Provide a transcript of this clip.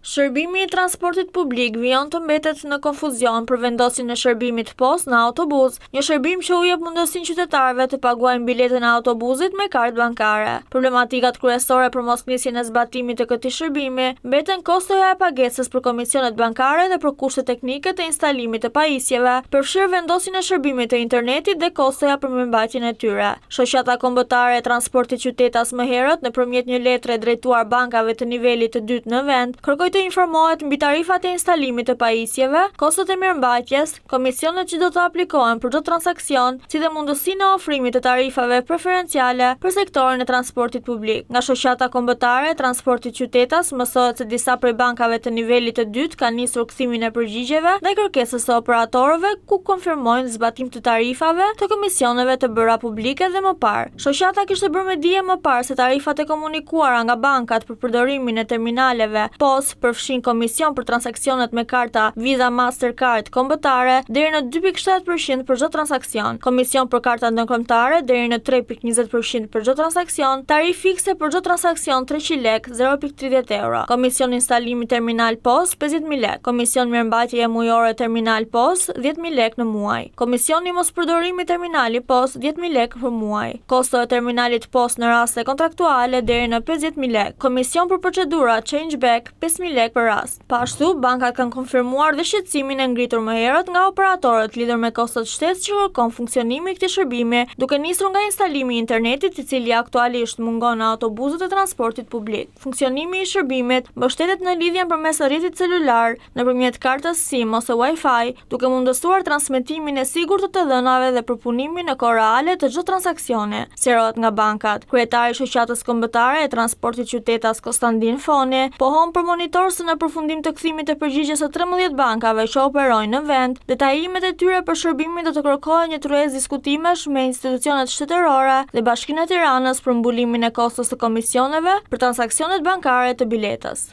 Shërbimi i transportit publik vijon të mbetet në konfuzion për vendosjen e shërbimit post në autobus, një shërbim që u jep mundësinë qytetarëve të paguajnë biletën e autobusit me kartë bankare. Problematikat kryesore për mosnisjen e zbatimit të këtij shërbimi mbeten kostoja e pagesës për komisionet bankare dhe për kushtet teknike të instalimit të pajisjeve, përfshirë vendosjen e shërbimit të internetit dhe kostoja për mirëmbajtjen e tyre. Shoqata Kombëtare e Transportit Qytetas më herët, nëpërmjet një letre drejtuar bankave të nivelit të dytë në vend, kërkoi të informohet mbi tarifat e instalimit të pajisjeve, kostot e mirëmbajtjes, komisionet që do të aplikohen për çdo transaksion, si dhe mundësinë e ofrimit të tarifave preferenciale për sektorin e transportit publik. Nga Shoqata Kombëtare e Transportit Qytetas mësohet se disa prej bankave të nivelit të dytë kanë nisur kthimin e përgjigjeve ndaj kërkesës së operatorëve, ku konfirmojnë zbatim të tarifave të komisioneve të bëra publike dhe më parë. Shoqata kishte bërë me dije më parë se tarifat e komunikuara nga bankat për përdorimin e terminaleve POS përfshin komision për transaksionet me karta Visa Mastercard kombëtare deri në 2.7% për çdo transaksion, komision për karta ndërkombëtare deri në 3.20% për çdo transaksion, tarifë fikse për çdo transaksion 300 lekë, 0.30 euro, komision instalimi terminal POS 50.000 lekë, komision mirëmbajtje mujore terminal POS 10.000 lekë në muaj, komisioni mospërdorimi terminali POS 10.000 lekë për muaj, kosto e terminalit POS në raste kontraktuale deri në 50.000 lekë, komision për procedura changeback 5.000 lekë për rast. Pashtu, bankat kanë konfirmuar dhe shqetësimin e ngritur më herët nga operatorët lidhur me kostot shtesë që kërkon funksionimi i këtij shërbimi, duke nisur nga instalimi i internetit, i cili aktualisht mungon në autobuset e transportit publik. Funksionimi i shërbimit mbështetet në lidhjen përmes rrjetit celular nëpërmjet kartës SIM ose Wi-Fi, duke mundësuar transmetimin e sigurt të dhënave dhe përpunimin në kohë reale të çdo transaksione, sqarohet nga bankat. Kryetari i Shoqatës Kombëtare e Transportit Qytetas Konstantin Foni pohon për monitor së në përfundim të kthimit të përgjigjes së 13 bankave që operojnë në vend, detajimet e tyre për shërbimin do të kërkojë një tryezë diskutimesh me institucionet shtetërore dhe Bashkinë e Tiranës për mbulimin e kostos të komisioneve për transaksionet bankare të biletës.